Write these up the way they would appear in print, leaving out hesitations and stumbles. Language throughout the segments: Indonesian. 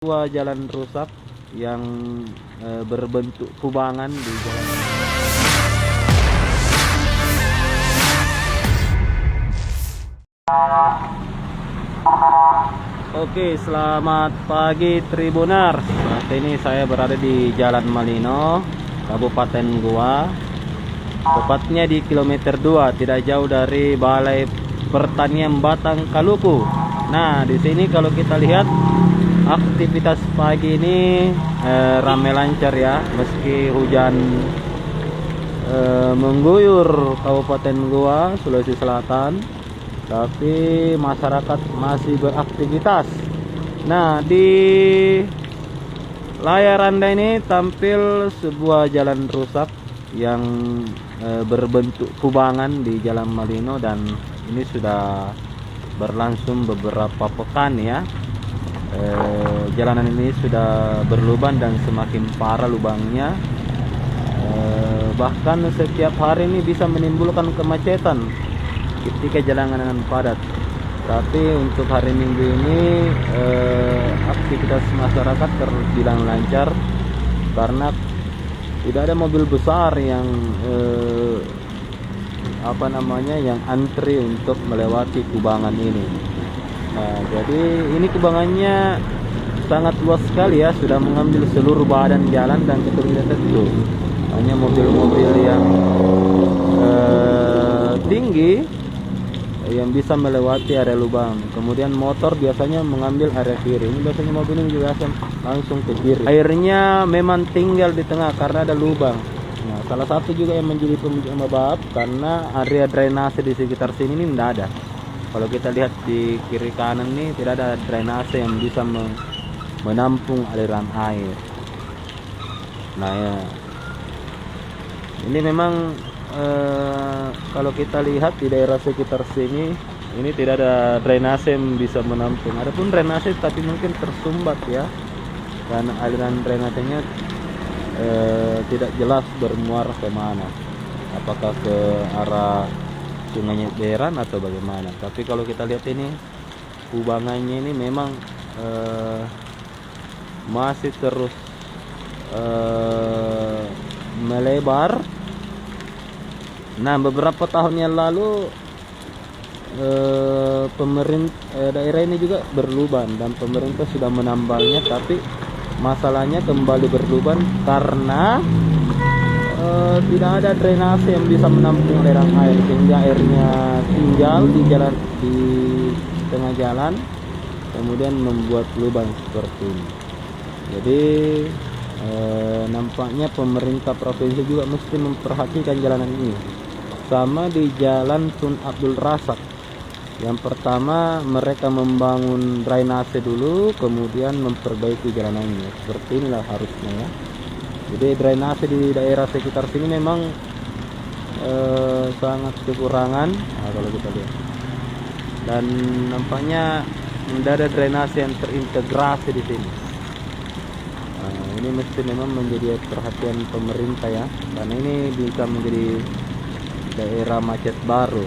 Dua jalan rusak yang berbentuk kubangan di jalan. Oke, selamat pagi Tribuners. Saat ini saya berada di Jalan Malino, Kabupaten Goa. Tepatnya di kilometer 2, tidak jauh dari Balai Pertanian Batang Kaluku. Nah, di sini kalau kita lihat aktivitas pagi ini ramai lancar ya, meski hujan mengguyur Kabupaten Goa, Sulawesi Selatan, tapi masyarakat masih beraktivitas. Nah, di layar Anda ini tampil sebuah jalan rusak yang berbentuk kubangan di Jalan Malino, dan ini sudah berlangsung beberapa pekan ya. Jalanan ini sudah berlubang dan semakin parah lubangnya. Bahkan setiap hari ini bisa menimbulkan kemacetan ketika jalanan padat. Tapi untuk hari Minggu ini aktivitas masyarakat terbilang lancar karena tidak ada mobil besar yang yang antri untuk melewati kubangan ini. Nah, jadi ini kubangannya sangat luas sekali ya, sudah mengambil seluruh badan jalan, dan kita lihat itu hanya mobil-mobil yang tinggi yang bisa melewati area lubang. Kemudian motor biasanya mengambil area kiri. Ini biasanya mobil ini juga langsung ke kiri. Airnya memang tinggal di tengah karena ada lubang. Nah, salah satu juga yang menjadi penyebab karena area drainase di sekitar sini ini tidak ada. Kalau kita lihat di kiri kanan nih, tidak ada drainase yang bisa menampung aliran air. Nah ya, ini memang kalau kita lihat di daerah sekitar sini, ini tidak ada drainase yang bisa menampung. Adapun drainase tapi mungkin tersumbat ya, dan aliran drainasenya tidak jelas bermuara kemana, apakah ke arah Sungai Beran atau bagaimana. Tapi kalau kita lihat ini kubangannya ini memang masih terus melebar. Nah, beberapa tahun yang lalu pemerintah daerah ini juga berlubang dan pemerintah sudah menambalnya, tapi masalahnya kembali berlubang karena tidak ada drainase yang bisa menampung aliran air, sehingga airnya tinggal di jalan, di tengah jalan, kemudian membuat lubang seperti ini. Jadi nampaknya pemerintah provinsi juga mesti memperhatikan jalanan ini. Sama di Jalan Tun Abdul Razak, yang pertama mereka membangun drainase dulu, kemudian memperbaiki jalanannya. Seperti inilah harusnya ya. Jadi drainase di daerah sekitar sini memang sangat kekurangan. Nah, kalau kita lihat, dan nampaknya tidak ada drainase yang terintegrasi di sini. Nah, ini mesti memang menjadi perhatian pemerintah ya, karena ini bisa menjadi daerah macet baru.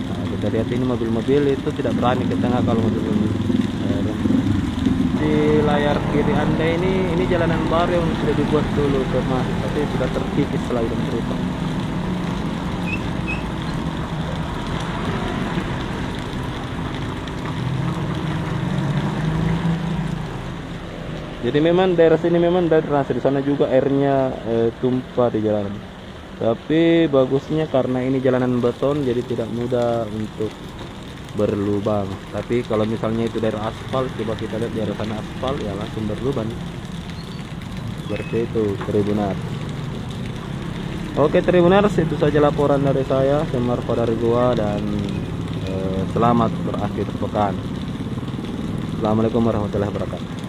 Nah, kita lihat ini mobil-mobil itu tidak berani ke tengah kalau mobil-mobil. Di layar kiri Anda ini jalanan baru yang sudah dibuat dulu tapi sudah terkikis setelah hujan rusak. Jadi memang daerah sini memang dari drainase, di sana juga airnya tumpah di jalanan. Tapi bagusnya karena ini jalanan beton, jadi tidak mudah untuk berlubang. Tapi kalau misalnya itu daerah aspal, coba kita lihat daerah sana aspal ya langsung berlubang. Seperti itu Tribuners. Oke Tribuners, itu saja laporan dari saya, Semar dari Goa, dan selamat berakhir pekan. Assalamualaikum warahmatullahi wabarakatuh.